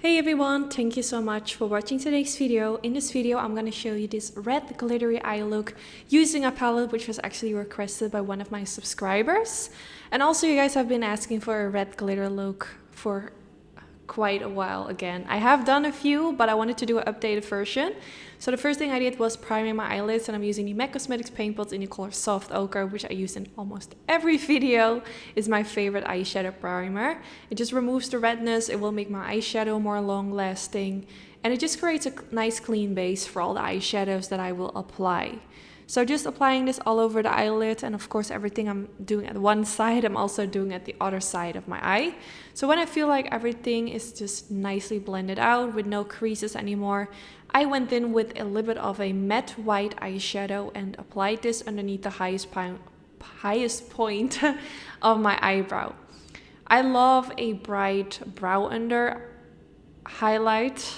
Hey everyone, thank you so much for watching today's video. In this video, I'm going to show you this red glittery eye look using a palette which was actually requested by one of my subscribers. And also you guys have been asking for a red glitter look for quite a while again. I have done a few, but I wanted to do an updated version. So the first thing I did was priming my eyelids, and I'm using the MAC Cosmetics paint pot in the color Soft Ochre, which I use in almost every video. It's my favorite eyeshadow primer. It just removes the redness, it will make my eyeshadow more long lasting, and it just creates a nice clean base for all the eyeshadows that I will apply. So just applying this all over the eyelid, and of course everything I'm doing at one side, I'm also doing at the other side of my eye. So when I feel like everything is just nicely blended out with no creases anymore, I went in with a little bit of a matte white eyeshadow and applied this underneath the highest point of my eyebrow. I love a bright brow under highlight.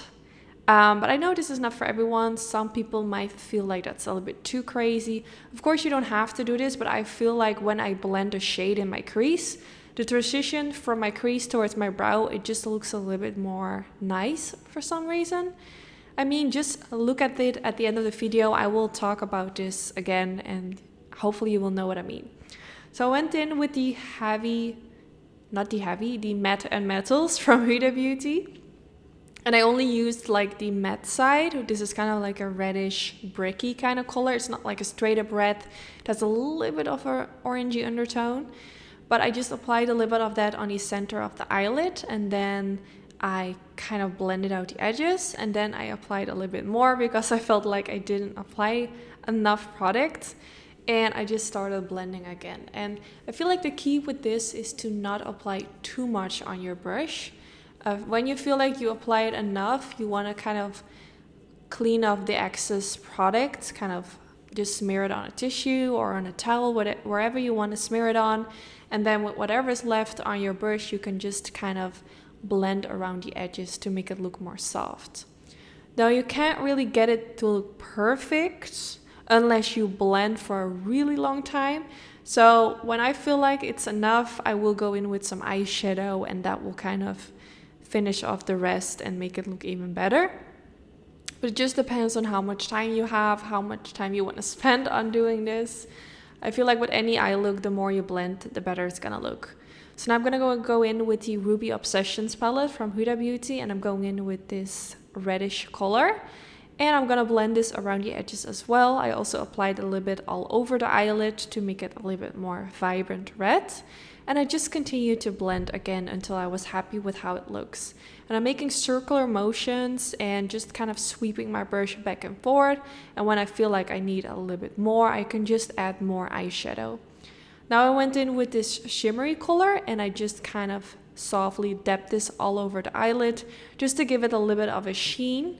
But I know this is not for everyone. Some people might feel like that's a little bit too crazy. Of course, you don't have to do this, but I feel like when I blend a shade in my crease, the transition from my crease towards my brow, it just looks a little bit more nice for some reason. I mean, just look at it at the end of the video. I will talk about this again, and hopefully you will know what I mean. So I went in with the matte and metals from Huda Beauty. And I only used like the matte side. This is kind of like a reddish bricky kind of color. It's not like a straight up red. It has a little bit of an orangey undertone. But I just applied a little bit of that on the center of the eyelid, and then I kind of blended out the edges, and then I applied a little bit more because I felt like I didn't apply enough product, and I just started blending again. And I feel like the key with this is to not apply too much on your brush. When you feel like you applied enough, you want to kind of clean off the excess product, kind of just smear it on a tissue or on a towel, wherever you want to smear it on. And then with whatever is left on your brush, you can just kind of blend around the edges to make it look more soft. Now you can't really get it to look perfect unless you blend for a really long time. So when I feel like it's enough, I will go in with some eyeshadow, and that will kind of finish off the rest and make it look even better. But it just depends on how much time you have, how much time you want to spend on doing this. I feel like with any eye look, the more you blend, the better it's gonna look. So now I'm gonna go in with the Ruby Obsessions palette from Huda Beauty, and I'm going in with this reddish color. And I'm gonna blend this around the edges as well. I also applied a little bit all over the eyelid to make it a little bit more vibrant red. And I just continued to blend again until I was happy with how it looks. And I'm making circular motions and just kind of sweeping my brush back and forth. And when I feel like I need a little bit more, I can just add more eyeshadow. Now I went in with this shimmery color, and I just kind of softly dabbed this all over the eyelid just to give it a little bit of a sheen.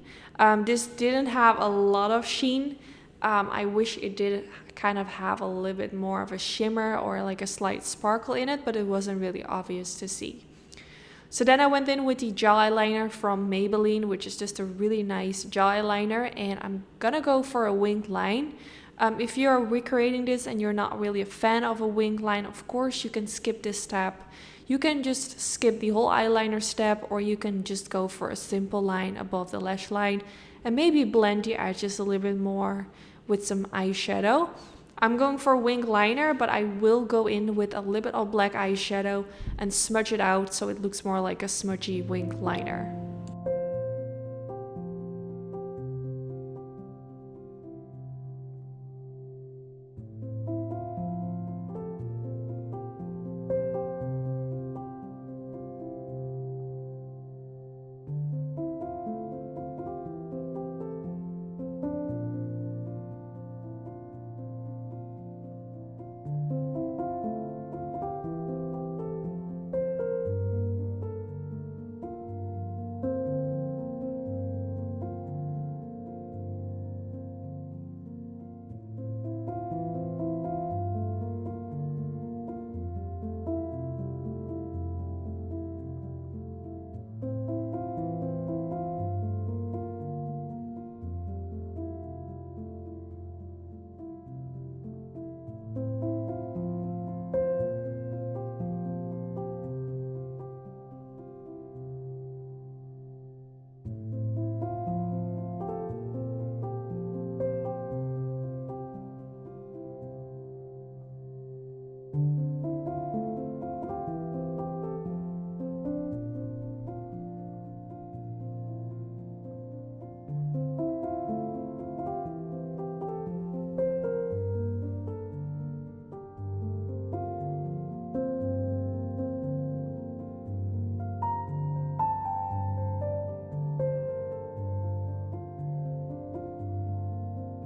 This didn't have a lot of sheen. I wish it did kind of have a little bit more of a shimmer or like a slight sparkle in it, but it wasn't really obvious to see. So then I went in with the gel eyeliner from Maybelline, which is just a really nice gel eyeliner, and I'm gonna go for a winged line. If you're recreating this and you're not really a fan of a winged line, of course you can skip this step. You can just skip the whole eyeliner step, or you can just go for a simple line above the lash line and maybe blend the edges a little bit more with some eyeshadow. I'm going for a winged liner, but I will go in with a little bit of black eyeshadow and smudge it out so it looks more like a smudgy winged liner.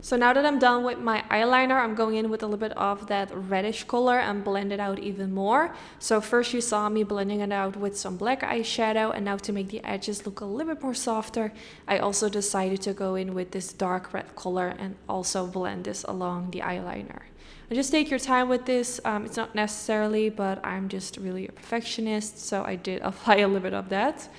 So now that I'm done with my eyeliner, I'm going in with a little bit of that reddish color and blend it out even more. So first you saw me blending it out with some black eyeshadow, and now to make the edges look a little bit more softer, I also decided to go in with this dark red color and also blend this along the eyeliner. And just take your time with this. It's not necessarily, but I'm just really a perfectionist, so I did apply a little bit of that.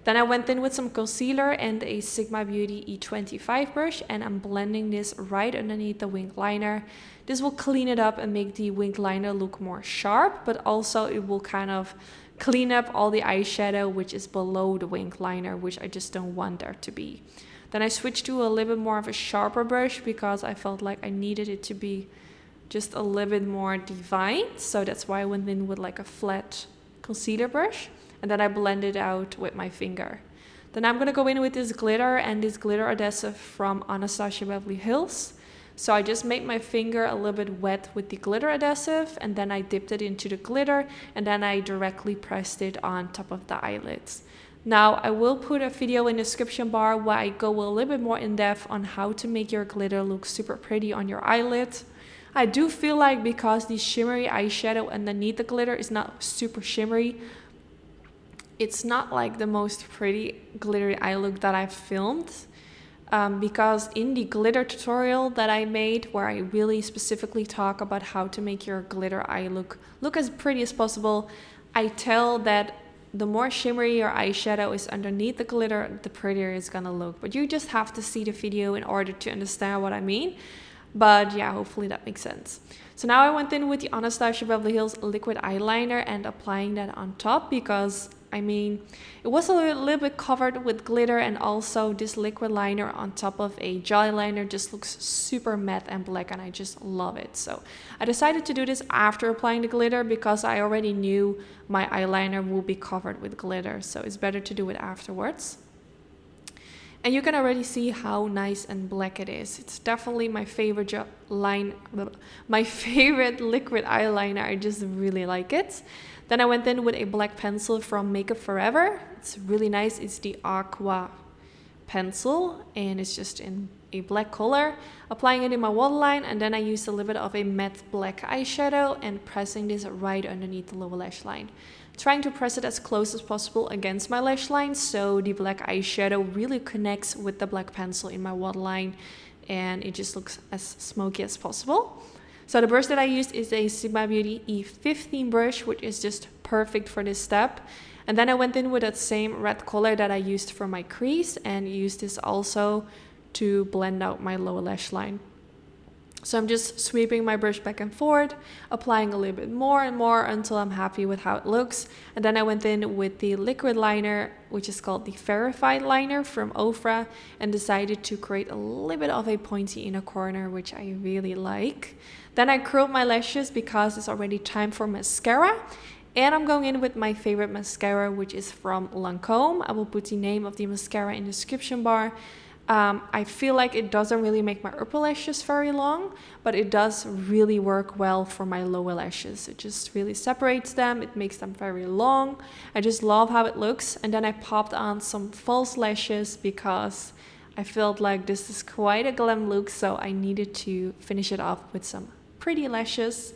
Then I went in with some concealer and a Sigma Beauty E25 brush, and I'm blending this right underneath the winged liner. This will clean it up and make the winged liner look more sharp, but also it will kind of clean up all the eyeshadow which is below the winged liner, which I just don't want there to be. Then I switched to a little bit more of a sharper brush because I felt like I needed it to be just a little bit more defined. So that's why I went in with like a flat concealer brush. And then I blend it out with my finger. Then I'm going to go in with this glitter and this glitter adhesive from Anastasia Beverly Hills. So I just made my finger a little bit wet with the glitter adhesive, and then I dipped it into the glitter, and then I directly pressed it on top of the eyelids. Now I will put a video in the description bar where I go a little bit more in depth on how to make your glitter look super pretty on your eyelid. I do feel like because the shimmery eyeshadow underneath the glitter is not super shimmery, it's not like the most pretty glittery eye look that I've filmed, because in the glitter tutorial that I made, where I really specifically talk about how to make your glitter eye look as pretty as possible, I tell that the more shimmery your eyeshadow is underneath the glitter, the prettier it's gonna look. But you just have to see the video in order to understand what I mean. But yeah, hopefully that makes sense. So now I went in with the Anastasia Beverly Hills liquid eyeliner and applying that on top because, I mean, it was a little bit covered with glitter, and also this liquid liner on top of a jelly liner just looks super matte and black, and I just love it. So I decided to do this after applying the glitter because I already knew my eyeliner will be covered with glitter, so it's better to do it afterwards. And you can already see how nice and black it is. It's definitely my favorite my favorite liquid eyeliner. I just really like it. Then I went in with a black pencil from Makeup Forever. It's really nice. It's the Aqua pencil, and it's just in a black color. Applying it in my waterline, and then I used a little bit of a matte black eyeshadow and pressing this right underneath the lower lash line. Trying to press it as close as possible against my lash line so the black eyeshadow really connects with the black pencil in my waterline, and it just looks as smoky as possible. So the brush that I used is a Sigma Beauty E15 brush, which is just perfect for this step. And then I went in with that same red color that I used for my crease and used this also to blend out my lower lash line. So I'm just sweeping my brush back and forth, applying a little bit more and more until I'm happy with how it looks. And then I went in with the liquid liner, which is called the Verified Liner from Ofra, and decided to create a little bit of a pointy inner corner, which I really like. Then I curled my lashes because it's already time for mascara. And I'm going in with my favorite mascara, which is from Lancome. I will put the name of the mascara in the description bar. I feel like it doesn't really make my upper lashes very long, but it does really work well for my lower lashes. It just really separates them. It makes them very long. I just love how it looks. And then I popped on some false lashes because I felt like this is quite a glam look, so I needed to finish it off with some pretty lashes.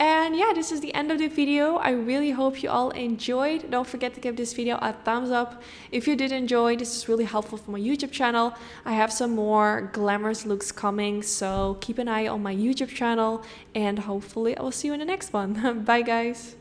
And yeah, this is the end of the video. I really hope you all enjoyed. Don't forget to give this video a thumbs up if you did enjoy. This is really helpful for my YouTube channel. I have some more glamorous looks coming, so keep an eye on my YouTube channel, and hopefully I will see you in the next one. Bye guys.